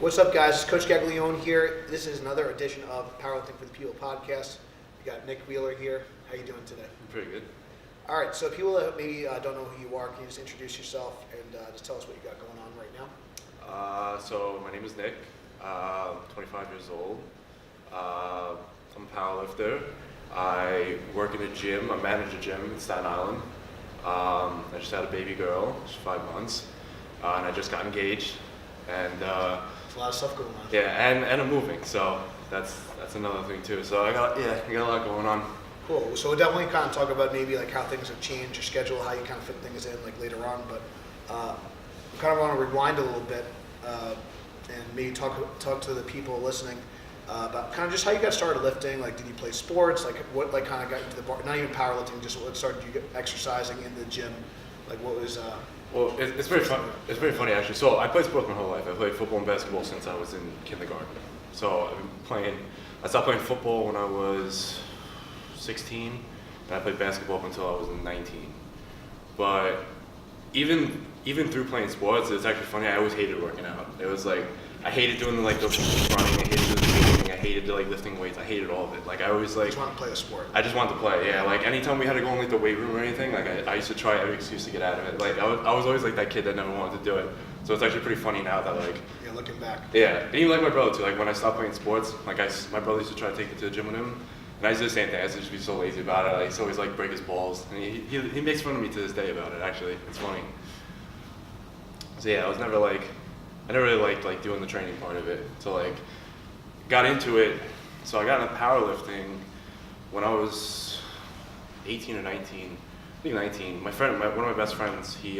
What's up, guys? It's Coach Gaglione here. This is another edition of Powerlifting for the People podcast. We got Nick Wheeler here. How you doing today? I'm pretty good. All right, so people that maybe don't know who you are, can you just introduce yourself and just tell us what you got going on right now? So my name is Nick. 25 years old. I'm a powerlifter. I work in a gym. I manage a gym in Staten Island. I just had a baby girl. She's 5 months, and I just got engaged. And There's a lot of stuff going on. yeah, and I'm moving, so that's another thing too. So I got a lot going on. Cool. So we'll definitely kind of talk about maybe like how things have changed, your schedule, how you kind of fit things in like later on. But we kind of want to rewind a little bit and maybe talk to the people listening about kind of just how you got started lifting. Like, did you play sports? Like, what like kind of got you to the bar? Not even powerlifting, just what started you exercising in the gym? Like, what was? Well, it's very fun. It's very funny actually. So I played sports my whole life. I played football and basketball since I was in kindergarten. So I've been playing. I stopped playing football when I was 16, and I played basketball up until I was 19. But even through playing sports, it's actually funny. I always hated working out. It was like I hated doing the running. I hated doing the skating. I hated lifting weights. I hated all of it. Like I always like. Just want to play a sport. I just wanted to play. Yeah. Like anytime we had to go in like the weight room or anything, like I used to try every excuse to get out of it. Like I was always like that kid that never wanted to do it. So it's actually pretty funny now that like. Yeah, looking back. Yeah, and even like my brother too. Like when I stopped playing sports, like my brother used to try to take me to the gym with him, and I used to do the same thing. I used to just be so lazy about it. Like he's always like break his balls, and he makes fun of me to this day about it. Actually, it's funny. So yeah, I never really liked like doing the training part of it. So like, got into it. So I got into powerlifting when I was 18 or 19. I think 19. My friend, one of my best friends, he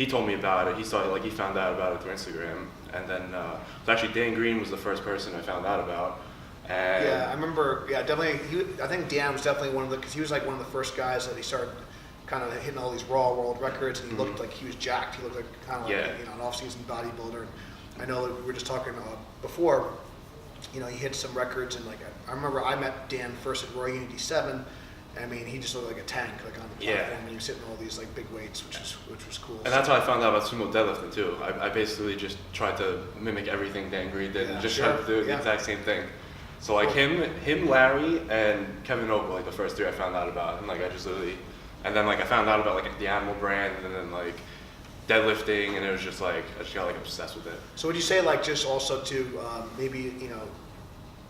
told me about it. He found out about it through Instagram, and then so actually Dan Green was the first person I found out about. And Yeah, I remember. Yeah, definitely. I think Dan was definitely one of the, because he was like one of the first guys that he started kind of hitting all these raw world records, and he looked like he was jacked. He looked like kind of like an off-season bodybuilder. And I know that we were just talking before. He hit some records, and like I remember I met Dan first at Roy Unity 7. I mean, he just looked like a tank, like on the platform, and he was hitting all these like big weights, which was cool. And that's how I found out about sumo deadlifting too. I basically just tried to mimic everything Dan Green did, and just tried to do the exact same thing. So like him, Larry, and Kevin Oak were like the first 3 I found out about, and like I just literally, and then like I found out about like the Animal brand, and then like deadlifting, and it was just like I just got like obsessed with it. So would you say like just also to maybe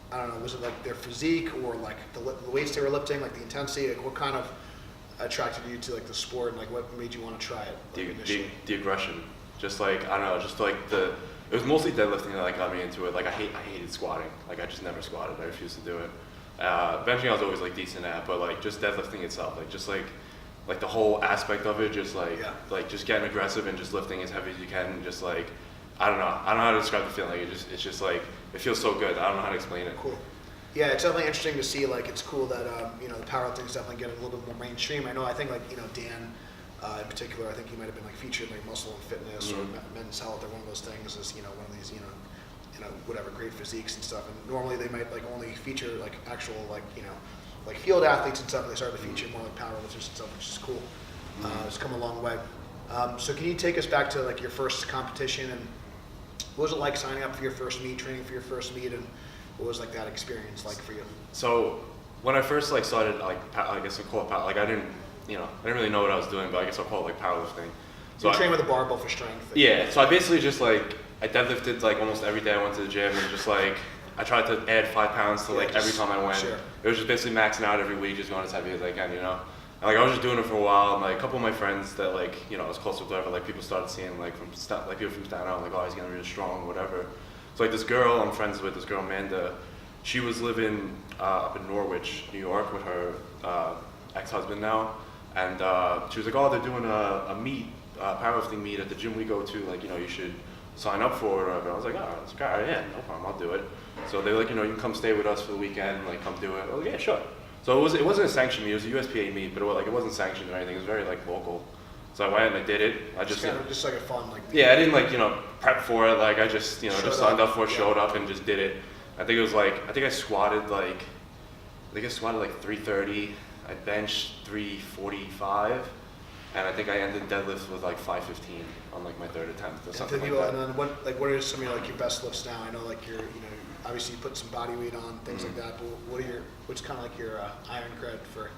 I don't know, was it like their physique or like the weights they were lifting, like the intensity? Like what kind of attracted you to like the sport, and like what made you want to try it? Like, the aggression, just like I don't know, just like it was mostly deadlifting that like got me into it. Like I hated squatting. Like I just never squatted. I refused to do it. Benching I was always like decent at, but like just deadlifting itself, like just like the whole aspect of it, just like just getting aggressive and just lifting as heavy as you can, and just like I don't know how to describe the feeling. Like it's just like it feels so good. I don't know how to explain it. Cool. Yeah, it's definitely interesting to see. Like it's cool that the powerlifting is definitely getting a little bit more mainstream. I think like Dan in particular, I think he might have been like featured in like Muscle and Fitness or Men's Health or one of those things as one of these whatever great physiques and stuff. And normally they might like only feature like actual like field athletes and stuff. And they started to feature more like powerlifters and stuff, which is cool. It's come a long way. So can you take us back to like your first competition, and what was it like signing up for your first meet, training for your first meet, and what was like that experience like for you? So when I first like started, like I guess I call it I didn't really know what I was doing, but I guess I'll call it like powerlifting. So you train with a barbell for strength. Yeah, so I basically just like I deadlifted like almost every day I went to the gym, and just like I tried to add 5 pounds to like every time I went. Sure. It was just basically maxing out every week, just going as heavy as I can, And like I was just doing it for a while, and like a couple of my friends that like I was close with, whatever, like people started seeing like people from Staten Island, like, oh, he's getting really strong, whatever. So like this girl I'm friends with, this girl Amanda, she was living up in Norwich, New York, with her ex-husband now, and she was like, oh, they're doing a meet, powerlifting meet at the gym we go to, like you should sign up for it or whatever. I was like, oh, it's okay, yeah, no problem, I'll do it. So they were like, you can come stay with us for the weekend, like come do it. I was like, yeah, sure. So it wasn't a sanctioned meet, it was a USPA meet, but it wasn't sanctioned or anything. It was very like local. So I went and I did it. I just kind of just like a fun like. Yeah, I didn't like prep for it. Like I just just signed up for it, showed up, and just did it. I think I squatted like 330. I benched 345, and I think I ended deadlifts with like 515 on like my third attempt or something like that. And then what are some of your, like your best lifts now? I know like obviously you put some body weight on, things like that, but what's kind of like your iron cred for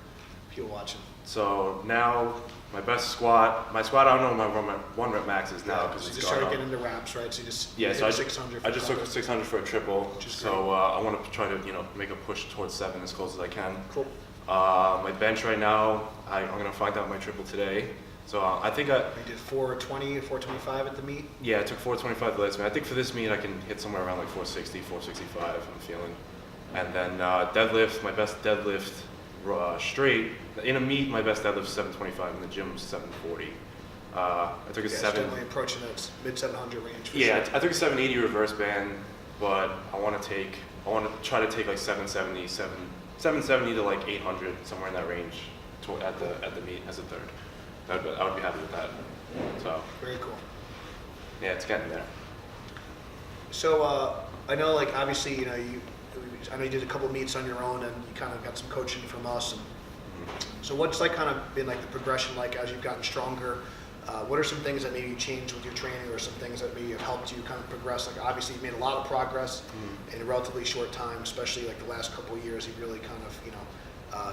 people watching? So now my best squat, my squat, I don't know what my one rep max is now because so it's you just started getting into wraps, right? So you just so I 600. I just took 600 for a triple. So I want to try to make a push towards 7 as close as I can. Cool. My bench right now, I'm gonna find out my triple today. So I think you did 420, 425 at the meet. Yeah, I took 425 the last meet. I think for this meet I can hit somewhere around like 460, 465. I'm feeling. And then deadlift, my best deadlift straight in a meet. My best deadlift is 725. In the gym 740. I took a 7. Definitely approaching that mid 700 range. Yeah, I took a 780 reverse band, but I want to try to take like 770 to like 800, somewhere in that range, at the meet as a third. I would be happy with that. So very cool. Yeah, it's getting there. So I know, like obviously, I know you did a couple meets on your own, and you kind of got some coaching from us. And so what's like kind of been like the progression like as you've gotten stronger? What are some things that maybe you changed with your training, or some things that maybe have helped you kind of progress? Like obviously you've made a lot of progress in a relatively short time, especially like the last couple of years. You've really kind of,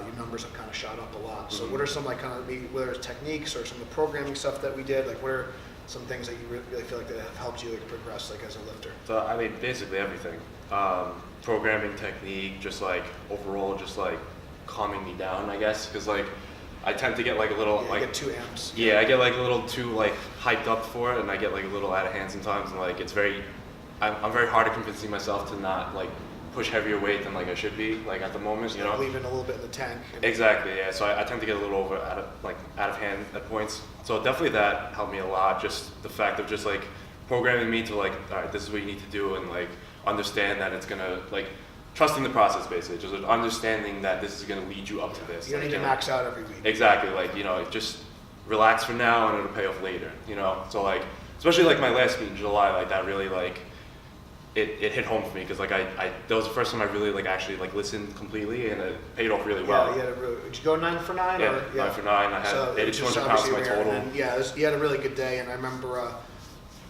your numbers have kind of shot up a lot. So what are some like kind of maybe, whether it's techniques or some of the programming stuff that we did, like what are some things that you really feel like that have helped you like progress like as a lifter? So I mean basically everything. Programming, technique, just like overall just like calming me down, I guess, because like I tend to get like a little like get too amps. Yeah, I get like a little too like hyped up for it, and I get like a little out of hand sometimes, and like I'm very hard at convincing myself to not like push heavier weight than like I should be like at the moment, so leaving a little bit in the tank. Exactly, yeah. So I tend to get a little out of hand at points. So definitely that helped me a lot. Just the fact of just like programming me to like, all right, this is what you need to do, and like understand that it's gonna like trusting the process basically, just understanding that this is gonna lead you up to this. You don't need to max out every week. Exactly, like just relax for now and it'll pay off later. So like especially like my last meet in July, like that really like it hit home for me because like that was the first time I really like actually like listened completely, and it paid off really well. Yeah, did you go 9 for 9? Yeah, 9 for 9. I had 200 pounds in my total. You had a really good day, and I remember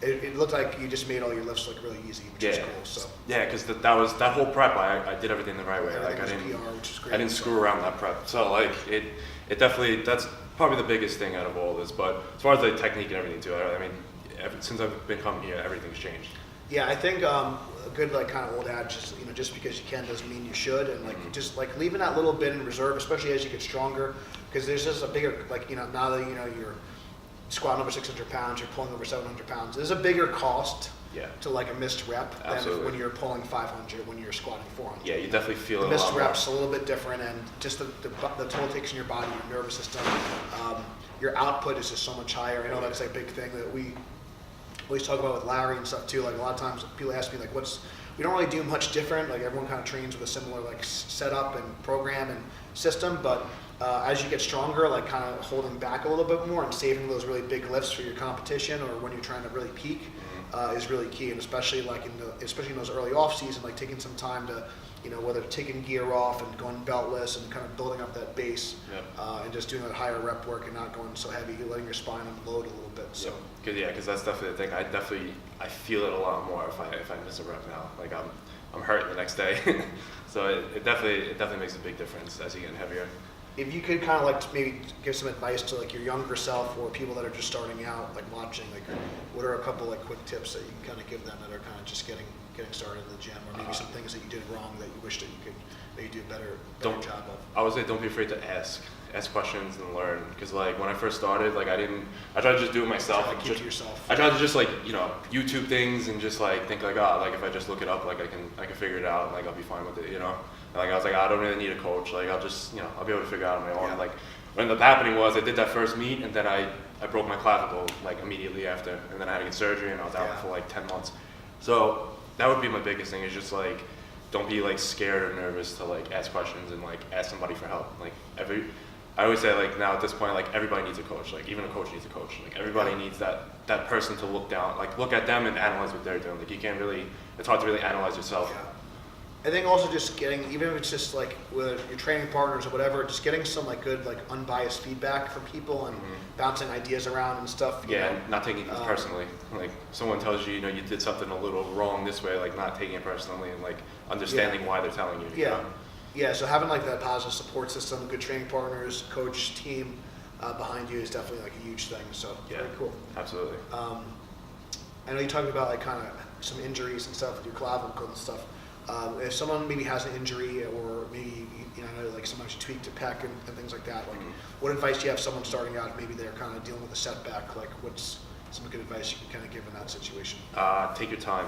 it looked like you just made all your lifts look really easy, which is cool. So yeah, because that whole prep, I did everything the right way. Like I didn't screw around that prep. So like it definitely, that's probably the biggest thing out of all this. But as far as the technique and everything too, I mean, since I've been coming here, everything's changed. Yeah, I think a good like kind of old adage is, just because you can doesn't mean you should, and like just like leaving that little bit in reserve, especially as you get stronger, because there's just a bigger now that you're squatting over 600 pounds, you're pulling over 700 pounds. There's a bigger cost to like a missed rep than when you're pulling 500 when you're squatting 400. Yeah, you definitely feel the it missed a lot reps more. A little bit different, and just the toll it takes in your body, your nervous system, your output is just so much higher. I know that's a big thing that we always talk about with Larry and stuff too. Like a lot of times people ask me like, we don't really do much different. Like everyone kind of trains with a similar like setup and program and system, but as you get stronger, like kind of holding back a little bit more and saving those really big lifts for your competition or when you're trying to really peak is really key. And especially like especially in those early off season, like taking some time to, whether taking gear off and going beltless and kind of building up that base and just doing that higher rep work and not going so heavy, letting your spine unload a little bit. So because that's definitely the thing. I feel it a lot more if I miss a rep now. Like I'm hurt the next day. So it definitely makes a big difference as you get heavier. If you could kind of like maybe give some advice to like your younger self or people that are just starting out, like watching, like what are a couple like quick tips that you can kind of give them that are kind of just getting started in the gym, or maybe some things that you did wrong that you wish that you could maybe do a better job of? I would say don't be afraid to ask questions and learn, because like when I first started, like I tried to just do it myself. I tried to just like YouTube things and just like think like like if I just look it up, like I can figure it out, and like I'll be fine with it, And like I was like, I don't really need a coach, like I'll just I'll be able to figure it out on my own. Like what ended up happening was I did that first meet, and then I broke my clavicle like immediately after, and then I had to get surgery, and I was out for like 10 months. So that would be my biggest thing, is just like don't be like scared or nervous to like ask questions and like ask somebody for help. Like I always say like now at this point, like everybody needs a coach. Like even a coach needs a coach. Like everybody needs that person to look at them and analyze what they're doing. Like it's hard to really analyze yourself. I think also just getting, even if it's just like with your training partners or whatever, just getting some like good like unbiased feedback from people and bouncing ideas around and stuff. Yeah, and not taking it personally. Like someone tells you, you know, you did something a little wrong this way, like not taking it personally and like understanding why they're telling you. Yeah. You know? Yeah, so having like that positive support system, good training partners, coach, team behind you is definitely like a huge thing. So very cool. Absolutely. I know you talked about like kind of some injuries and stuff with your clavicle and stuff. If someone maybe has an injury or maybe you know like sometimes you tweaked a pec and things like that, like what advice do you have someone starting out? Maybe they're kind of dealing with a setback. Like what's some good advice you can kind of give in that situation? Take your time.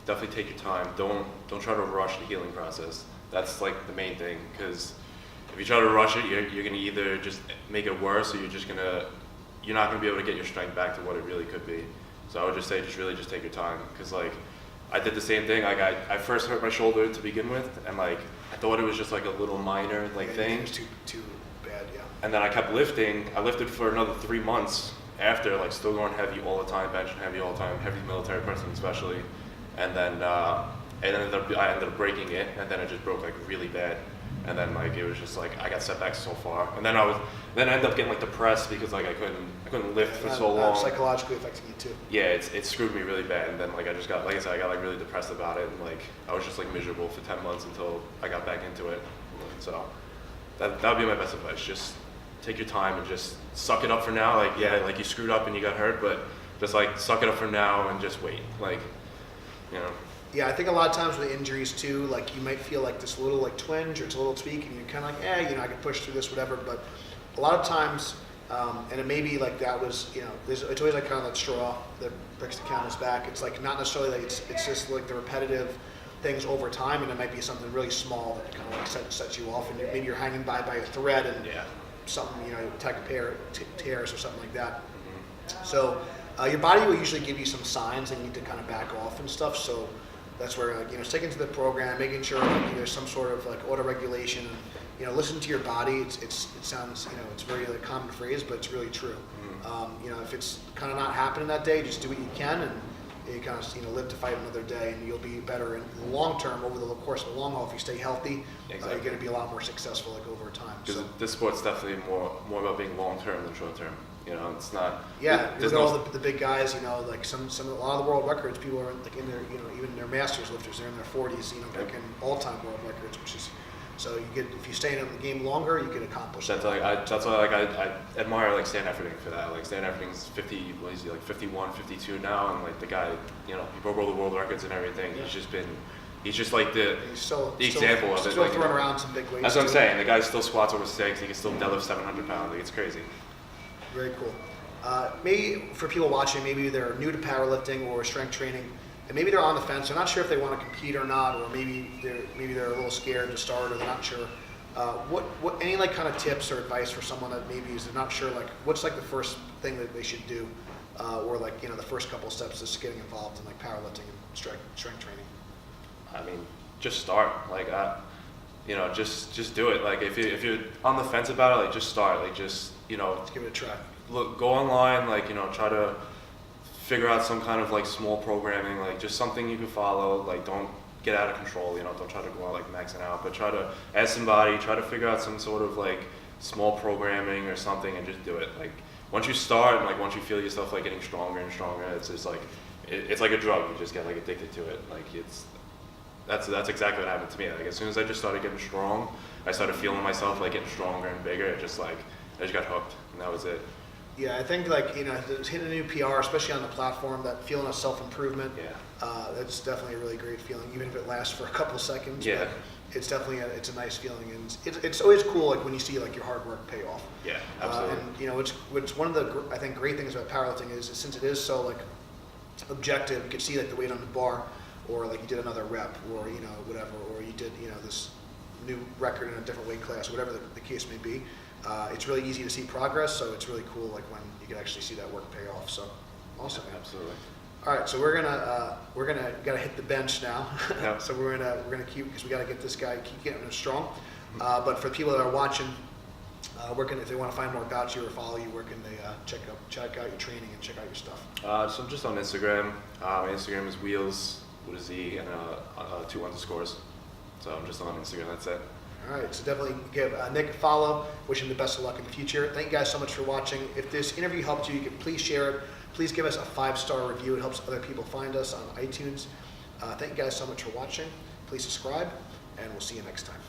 Definitely take your time. Don't try to rush the healing process. That's like the main thing, because if you try to rush it, you're gonna either just make it worse, or you're not gonna be able to get your strength back to what it really could be. So I would just say, just take your time, because like I did the same thing. Like I first hurt my shoulder to begin with, and like I thought it was just like a little minor thing. It was too bad, yeah. And then I kept lifting. I lifted for another 3 months after, like still going heavy all the time, benching heavy all the time, heavy military person especially. And then I ended up breaking it, and then it just broke like really bad. And then like it was just like I got setbacks so far, and then I ended up getting like depressed because like I couldn't lift for so long. Psychologically affecting you too. Yeah, it screwed me really bad, and then like I just got, like I said, I got like really depressed about it, and like I was just like miserable for 10 months until I got back into it. So that would be my best advice. Just take your time and just suck it up for now. Like like you screwed up and you got hurt, but just like suck it up for now and just wait. Like, you know. Yeah, I think a lot of times with injuries too, like you might feel like this little like twinge or it's a little tweak, and you're kind of like, you know, I can push through this, whatever. But a lot of times, and it may be like that was, you know, it's always like kind of that straw that breaks the camel's back. It's like not necessarily like it's just like the repetitive things over time, and it might be something really small that kind of like sets you off, and maybe you're hanging by a thread and something, you know, attack a pair tears or something like that. So your body will usually give you some signs that you need to kind of back off and stuff. So that's where you know, sticking to the program, making sure like, there's some sort of like auto regulation, and you know, listen to your body. It sounds, you know, it's very like common phrase, but it's really true. You know, if it's kind of not happening that day, just do what you can, and you kind of, you know, live to fight another day, and you'll be better in the long term. Over the course of the long haul, if you stay healthy, you're going to be a lot more successful like over time. Because this sport's definitely more about being long term than short term. You know, it's not. Yeah, look at all the big guys. You know, like a lot of the world records. People are like in their, you know, even their masters lifters, they're in their 40s. You know, breaking all-time world records, which is so you get, if you stay in the game longer, you can accomplish. That's why I admire like Stan Efferding for that. Like Stan Efferding's 50, what is he, like 51, 52 now, and like the guy, you know, he broke all the world records and everything. Yeah. He's just like the example of it. Still like, throwing around some big weights. That's what I'm saying. The guy still squats over 6. He can still deadlift 700 pounds. Like, it's crazy. Very cool. Maybe for people watching, maybe they're new to powerlifting or strength training, and maybe they're on the fence. They're not sure if they want to compete or not, or maybe they're a little scared to start, or they're not sure. What any like kind of tips or advice for someone that maybe is not sure, like what's like the first thing that they should do, or like, you know, the first couple of steps to getting involved in like powerlifting and strength training? I mean, just start. Like, you know, just do it. Like if you're on the fence about it, like just start. Like just, you know, let's give it a try. Look, go online, like, you know, try to figure out some kind of like small programming, like just something you can follow. Like, don't get out of control, you know, don't try to go out like maxing out, but try to ask somebody, try to figure out some sort of like small programming or something, and just do it. Like once you start, and like once you feel yourself like getting stronger and stronger, it's just like it's like a drug. You just get like addicted to it. Like that's exactly what happened to me. Like as soon as I just started getting strong, I started feeling myself like getting stronger and bigger. It just like I just got hooked, and that was it. Yeah, I think like, you know, hitting a new PR, especially on the platform, that feeling of self-improvement, that's definitely a really great feeling, even if it lasts for a couple seconds. Yeah. It's definitely it's a nice feeling, and it's always cool like when you see like your hard work pay off. Yeah, absolutely. And you know, it's one of the I think great things about powerlifting is since it is so like objective, you can see like the weight on the bar, or like you did another rep, or you know whatever, or you did, you know, this new record in a different weight class, whatever the case may be. It's really easy to see progress, so it's really cool like when you can actually see that work pay off. So awesome. Yeah, absolutely. All right, so we're gonna gotta hit the bench now. Yep. So we're gonna keep, because we gotta get this guy, keep getting him strong. But for people that are watching, if they want to find more about you or follow you, where can they check out your training and check out your stuff? So I'm just on Instagram. My Instagram is Wheelz with a Z and 2 underscores. So I'm just on Instagram. That's it. All right, so definitely give Nick a follow. Wish him the best of luck in the future. Thank you guys so much for watching. If this interview helped you, you can please share it. Please give us a 5-star review. It helps other people find us on iTunes. Thank you guys so much for watching. Please subscribe, and we'll see you next time.